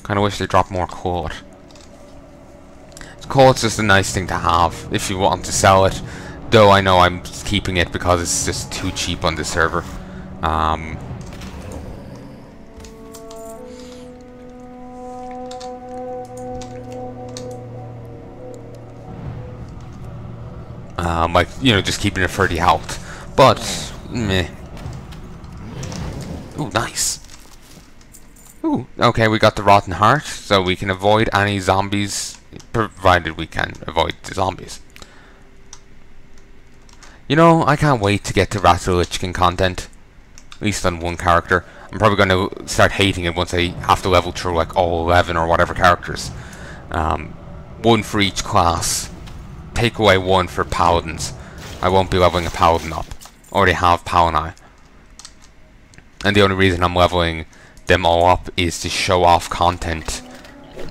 Kind of wish they dropped more coal. Coal's just a nice thing to have if you want to sell it. Though I know I'm keeping it because it's just too cheap on the server. Like, you know, just keeping it for the health. But, meh. Ooh, nice. Ooh, okay, we got the Rotten Heart, so we can avoid any zombies, provided we can avoid the zombies. You know, I can't wait to get to Wrath of the Lich King content, at least on one character. I'm probably going to start hating it once I have to level through like all 11 or whatever characters. One for each class. Take away one for paladins. I won't be leveling a paladin up. I already have palanai. And the only reason I'm leveling them all up is to show off content,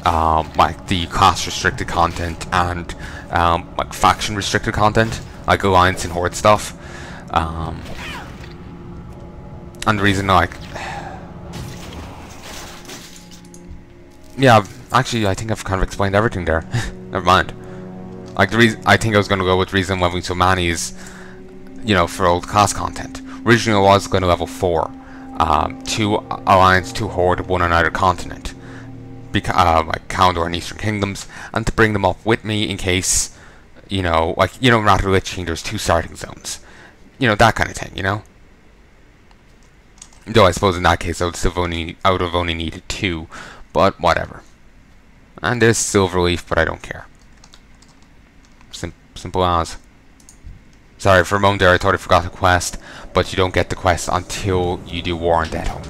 like the class restricted content and like faction restricted content, like alliance and horde stuff. And the reason, like, yeah, actually I think I've kind of explained everything there. Never mind. Like, the reason I think I was going to go with the reason I'm leveling so many is, you know, for old class content. Originally I was going to level 4. 2 alliance, 2 horde, 1 on either continent. Like Condor and Eastern Kingdoms, and to bring them up with me in case, you know, like, you know, in Wrath of the Lich King there's 2 starting zones. You know, that kind of thing, you know? Though I suppose in that case I would have only needed 2, but whatever. And there's Silverleaf, but I don't care. Simple as. Sorry, for a moment there I thought I forgot the quest, but you don't get the quest until you do War on Deatholme.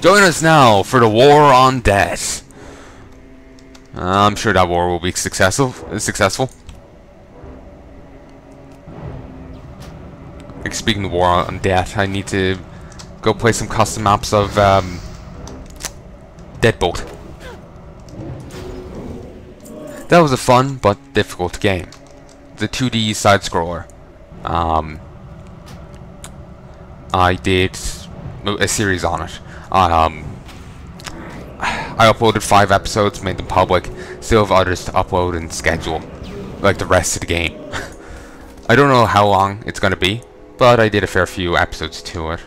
Join us now for the War on Death. I'm sure that war will be successful. Like, speaking of War on Death, I need to go play some custom maps of Deadbolt. That was a fun but difficult game. The 2D side scroller. I did a series on it. I uploaded 5 episodes, made them public. Still have others to upload and schedule, like the rest of the game. I don't know how long it's gonna be, but I did a fair few episodes to it.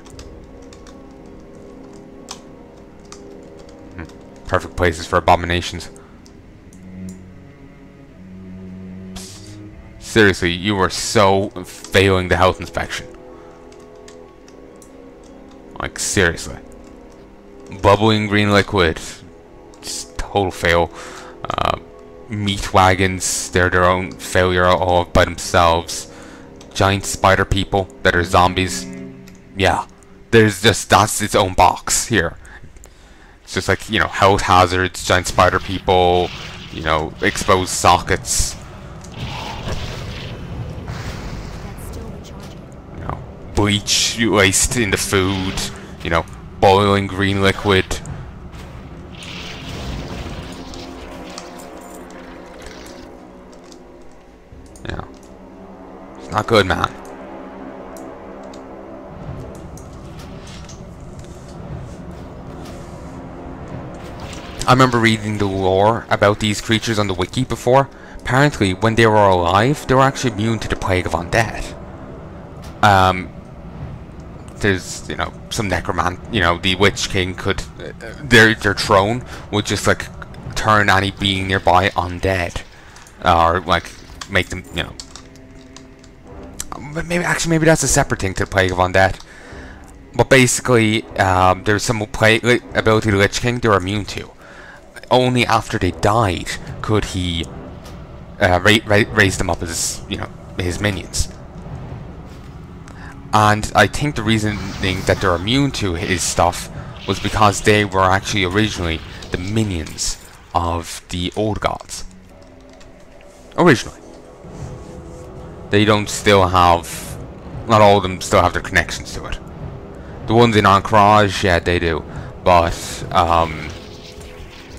Perfect places for abominations. Seriously, you were so failing the health inspection. Like, seriously. Bubbling green liquid. Just total fail. Meat wagons, they're their own failure all by themselves. Giant spider people that are zombies. Yeah. That's its own box here. It's just like, you know, health hazards, giant spider people, you know, exposed sockets. Bleach laced in the food, you know, boiling green liquid. Yeah. It's not good, man. I remember reading the lore about these creatures on the wiki before. Apparently, when they were alive, they were actually immune to the plague of undead. There's, you know, some necromant, you know, the Witch King could, their throne would just, like, turn any being nearby undead. Or, like, make them, you know. Maybe that's a separate thing to the Plague of Undead. But basically, there's some ability the Lich King they're immune to. Only after they died could he raise them up as, you know, his minions. And I think the reasoning that they're immune to his stuff was because they were actually originally the minions of the old gods. Originally. They don't still have... Not all of them still have their connections to it. The ones in Ancrage, yeah, they do. But,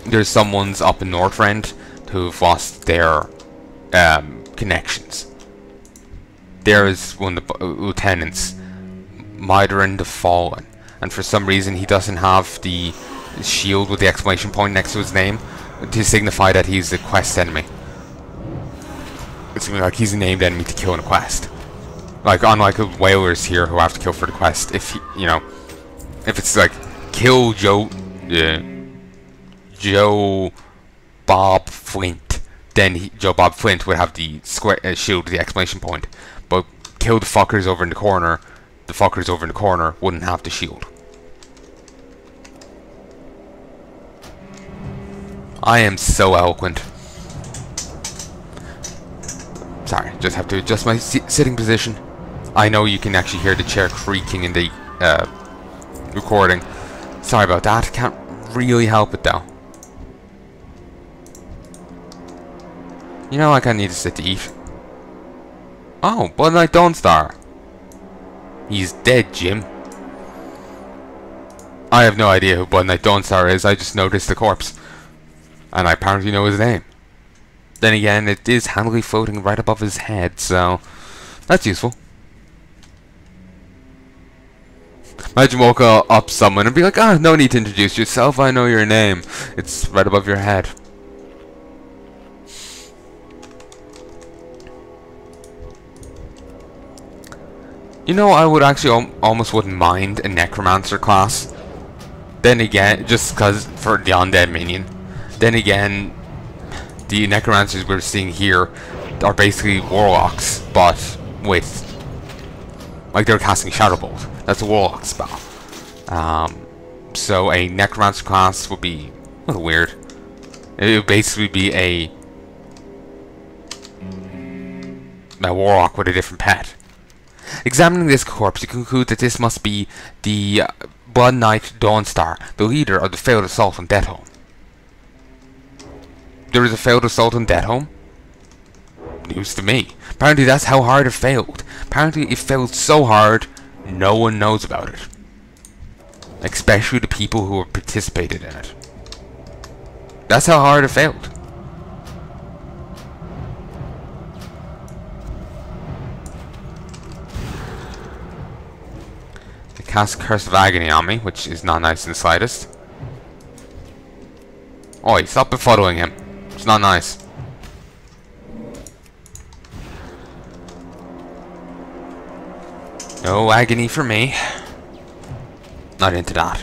there's some ones up in Northrend who've lost their connections. There is one of the lieutenants, Midorin the Fallen, and for some reason he doesn't have the shield with the exclamation point next to his name to signify that he's the quest enemy. It's gonna be like he's a named enemy to kill in a quest. Like, unlike the whalers here who have to kill for the quest, if he, you know, if it's like kill Joe Bob Flint, then Joe Bob Flint would have the square shield with the exclamation point. But kill the fuckers over in the corner, the fuckers over in the corner wouldn't have the shield. I am so eloquent. Sorry, just have to adjust my sitting position. I know you can actually hear the chair creaking in the recording. Sorry about that. Can't really help it though. You know, like I need to sit to eat. Oh, Palnai Dawnstar. He's dead, Jim. I have no idea who Palnai Dawnstar is. I just noticed the corpse, and I apparently know his name. Then again, it is handily floating right above his head, so that's useful. Imagine walking up someone and be like, "Ah, no need to introduce yourself. I know your name. It's right above your head." You know, I would actually almost wouldn't mind a necromancer class. Then again, just because for the undead minion. Then again, the necromancers we're seeing here are basically warlocks, but with, like, they're casting Shadowbolt. That's a warlock spell. So a necromancer class would be a little weird. It would basically be a warlock with a different pet. Examining this corpse, you conclude that this must be the Blood Knight Dawnstar, the leader of the failed assault on Deatholme. There was a failed assault on Deatholme? News to me. Apparently that's how hard it failed. Apparently it failed so hard, no one knows about it. Especially the people who participated in it. That's how hard it failed. They cast Curse of Agony on me, which is not nice in the slightest. Oi, stop befuddling him. It's not nice. No agony for me. Not into that.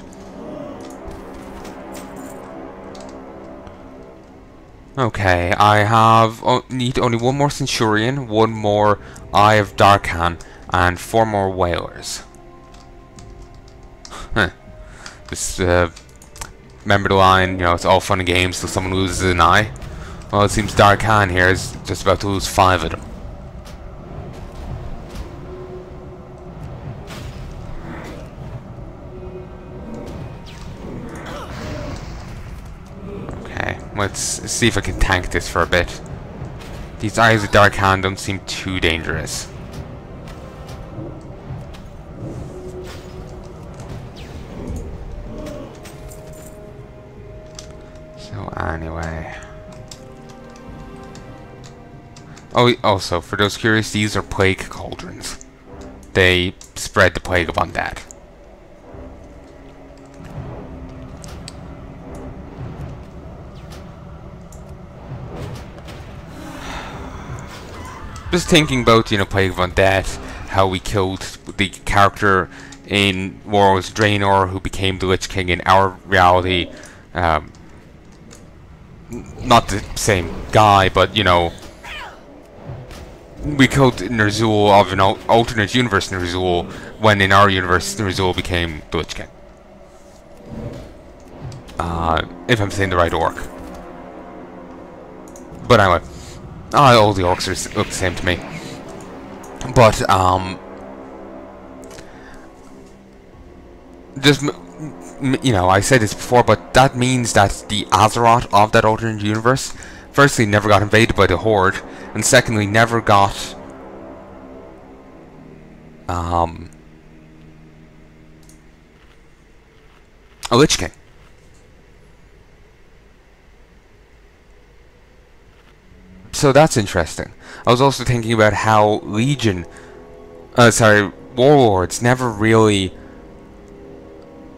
Okay, I have need only one more Centurion, one more Eye of Darkhan, and 4 more Whalers. Huh. Just remember the line, you know, it's all fun and games till someone loses an eye. Well, it seems Darkhan here is just about to lose 5 of them. Okay, let's see if I can tank this for a bit. These Eyes of Darkhan don't seem too dangerous. So anyway. Oh, also, for those curious, these are plague cauldrons. They spread the plague of undead. Just thinking about, you know, Plague of Undead, how we killed the character in Warlords Draenor who became the Lich King in our reality. Not the same guy, but, you know, we killed Ner'zhul of an alternate universe Ner'zhul, when in our universe Ner'zhul became the Lich King. If I'm saying the right orc. But anyway. All the orcs look the same to me. But, just, you know, I said this before, but that means that the Azeroth of that alternate universe, firstly, never got invaded by the Horde, and secondly, never got, a Lich King. So that's interesting. I was also thinking about how Warlords never really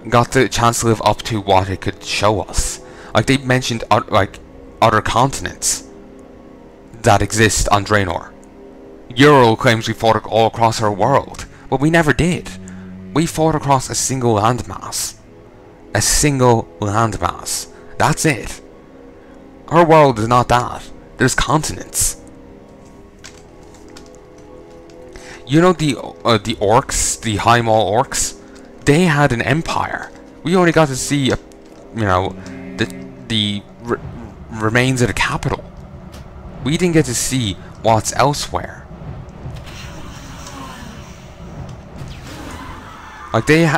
got the chance to live up to what it could show us. Like, they mentioned like other continents that exist on Draenor. Euro claims we fought all across our world, but we never did. We fought across a single landmass. A single landmass. That's it. Our world is not that. There's continents. You know the orcs, the High Maul orcs? They had an empire. We only got to see, you know, the remains of the capital. We didn't get to see what's elsewhere. Like they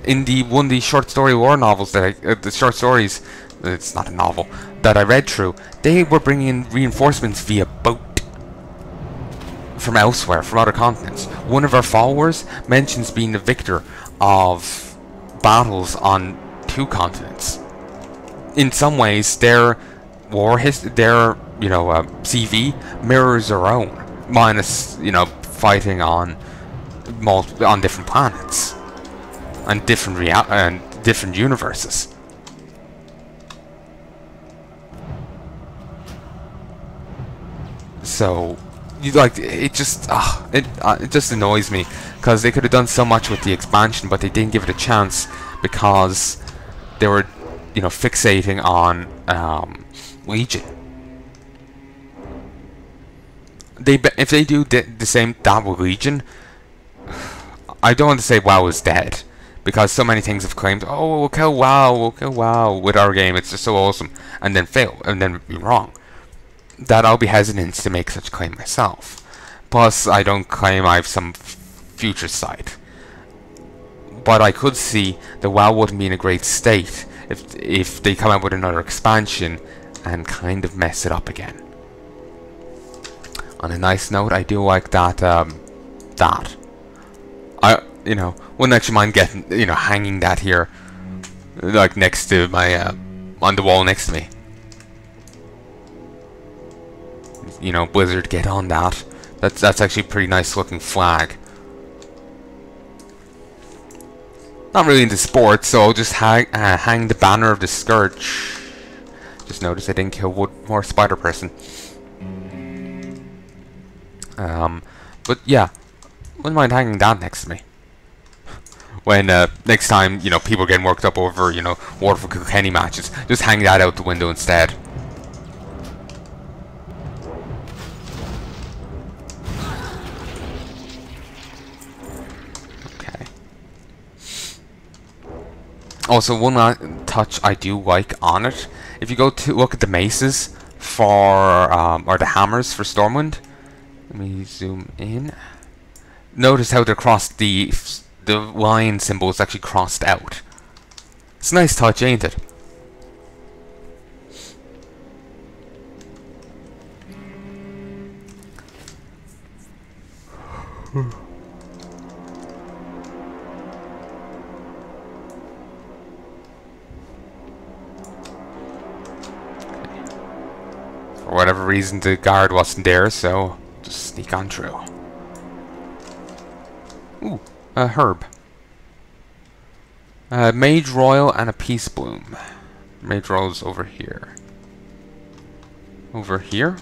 in one of the short story lore novels that the short stories, it's not a novel, that I read through, they were bringing in reinforcements via boat from elsewhere, from other continents. One of our followers mentions being the victor of battles on 2 continents. In some ways, their CV mirrors our own, minus, you know, fighting on different planets and different universes. So, it just annoys me, because they could have done so much with the expansion, but they didn't give it a chance because they were, you know, fixating on Legion. If they do the same that with Legion, I don't want to say WoW is dead, because so many things have claimed, oh, we'll kill WoW with our game, it's just so awesome, and then fail, and then be wrong. That I'll be hesitant to make such a claim myself. Plus, I don't claim I have some future sight. But I could see that WoW wouldn't be in a great state if they come out with another expansion and kind of mess it up again. On a nice note, I do like that, I, you know, wouldn't actually mind getting, you know, hanging that here, like, next to my, on the wall next to me. You know, Blizzard, get on that. That's actually a pretty nice looking flag. Not really into sports, so I'll just hang the banner of the Scourge. Just noticed I didn't kill one more spider person. But yeah, wouldn't mind hanging that next to me. When next time, you know, people are getting worked up over, you know, Warcraft Kilkenny matches, just hang that out the window instead. Also, one touch I do like on it, if you go to look at the maces for, or the hammers for Stormwind, let me zoom in. Notice how they're crossed, the line symbol is actually crossed out. It's a nice touch, ain't it? For whatever reason, the guard wasn't there, so just sneak on through. Ooh, a herb. Mage Royal and a Peace Bloom. Mage Royal's over here. Over here?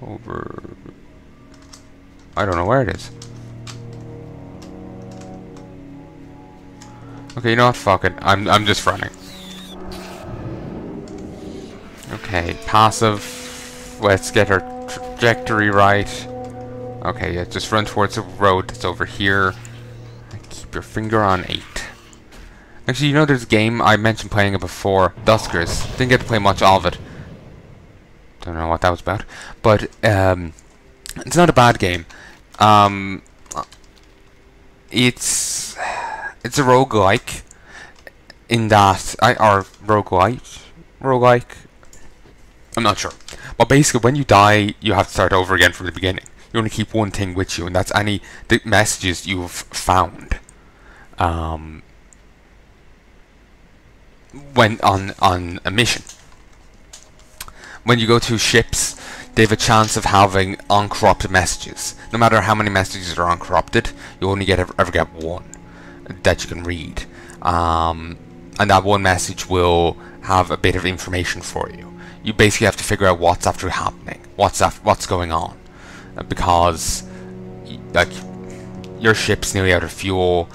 Over... I don't know where it is. Okay, you know what? Fuck it. I'm just running. Okay, passive. Let's get our trajectory right. Okay, yeah, just run towards the road that's over here. Keep your finger on 8. Actually, you know, there's a game I mentioned playing it before, Duskers. Didn't get to play much of it. Don't know what that was about, but it's not a bad game. It's a roguelike in that roguelike. I'm not sure. But basically, when you die, you have to start over again from the beginning. You only keep one thing with you, and that's the messages you've found. When on a mission. When you go to ships, they have a chance of having uncorrupted messages. No matter how many messages are uncorrupted, you only ever get one. that you can read, and that one message will have a bit of information for you. You basically have to figure out what's after happening, what's going on, because like your ship's nearly out of fuel,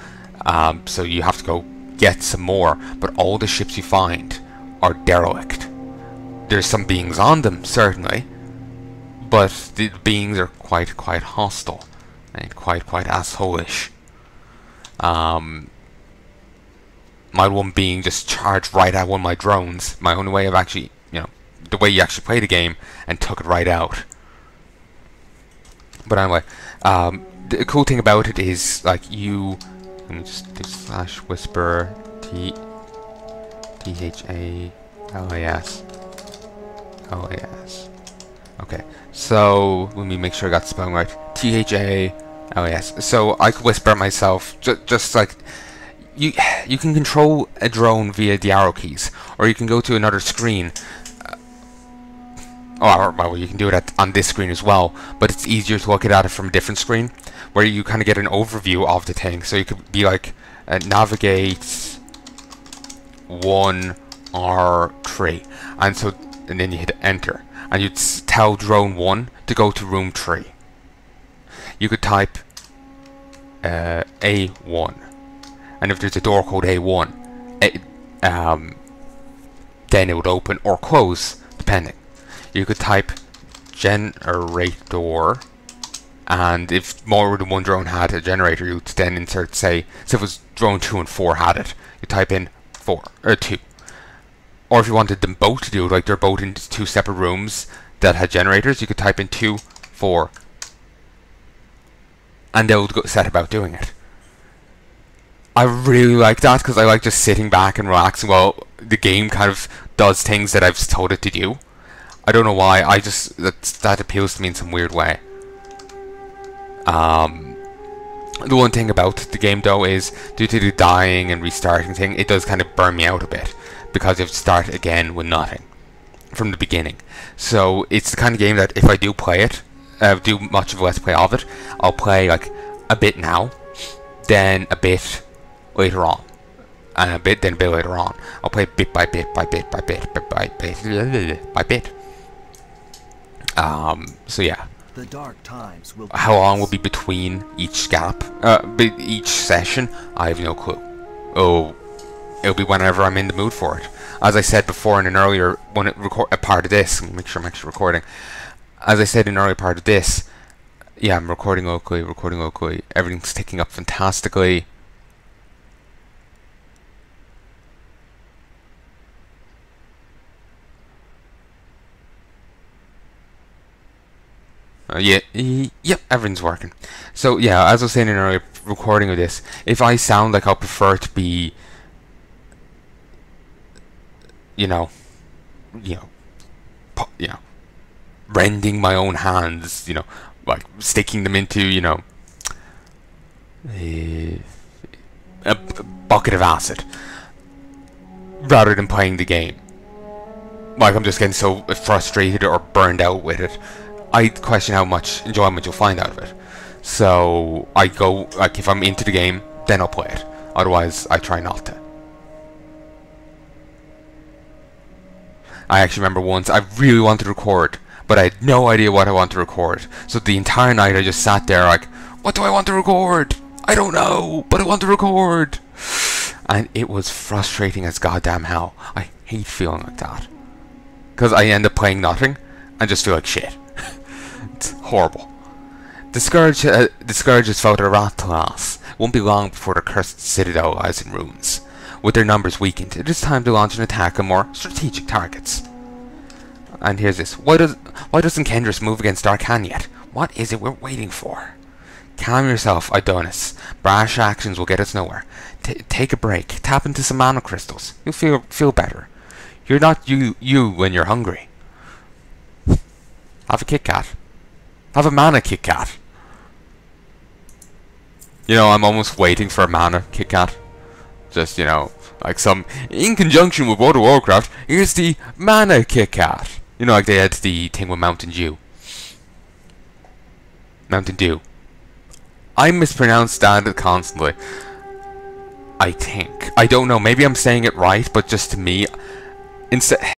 so you have to go get some more. But all the ships you find are derelict. There's some beings on them, certainly, but the beings are quite hostile and quite asshole-ish. My one being just charged right at one of my drones, my only way of actually, the way you actually play the game, and took it right out. But anyway, the cool thing about it is, like, let me just do /whisper THALAS. Okay, so let me make sure I got the spelling right. THALAS. So I could whisper it myself, just like you can control a drone via the arrow keys, or you can go to another screen. Well, you can do it on this screen as well, but it's easier to look at it from a different screen, where you kind of get an overview of the thing. So you could be like, navigate 1R3, and then you hit enter, and you'd tell drone 1 to go to room 3. You could type A1, and if there's a door code A1, then it would open or close, depending. You could type generator, and if more than one drone had a generator, you'd then insert, say, so if it was drone 2 and 4 had it, you type in 4 or 2. Or if you wanted them both to do it, like they're both in 2 separate rooms that had generators, you could type in 2, 4, and they would set about doing it. I really like that, because I like just sitting back and relaxing while the game kind of does things that I've told it to do. I don't know why, that appeals to me in some weird way. The one thing about the game though is, due to the dying and restarting thing, it does kind of burn me out a bit, because you have to start again with nothing from the beginning. So it's the kind of game that if I do play it, do much of a let's play of it, I'll play like a bit now, then a bit later on, and a bit later on. I'll play bit by bit by bit by bit by bit. So yeah. The dark times will How long will be between each gap, each session? I have no clue. Oh, it'll be whenever I'm in the mood for it. As I said before in an earlier a part of this, let me make sure I'm actually recording. As I said in an earlier part of this, yeah, I'm recording locally. Everything's ticking up fantastically. Yep, everything's working. So yeah, as I was saying in earlier recording of this, if I sound like I'll prefer to be, rending my own hands, like sticking them into, a bucket of acid, rather than playing the game. Like I'm just getting so frustrated or burned out with it, I question how much enjoyment you'll find out of it. So I go, like, if I'm into the game, then I'll play it. Otherwise, I try not to. I actually remember once I really wanted to record, but I had no idea what I wanted to record. So the entire night I just sat there like, what do I want to record? I don't know, but I want to record. And it was frustrating as goddamn hell. I hate feeling like that, because I end up playing nothing and just feel like shit. It's horrible. The Scourge has fought Warcraft Thalas. Won't be long before the cursed citadel lies in ruins. With their numbers weakened, it is time to launch an attack on more strategic targets. And here's this. Why doesn't Kendris move against Darkan yet? What is it we're waiting for? Calm yourself, Idonis. Brash actions will get us nowhere. Take a break. Tap into some mana crystals. You'll feel better. You're not you when you're hungry. Have a Kit Kat. Have a mana Kit Kat. I'm almost waiting for a mana Kit Kat. Just, like some, in conjunction with World of Warcraft, here's the mana Kit Kat. Like they had the thing with Mountain Dew. Mountain Dew. I mispronounce that constantly. I think. I don't know, maybe I'm saying it right, but just to me, instead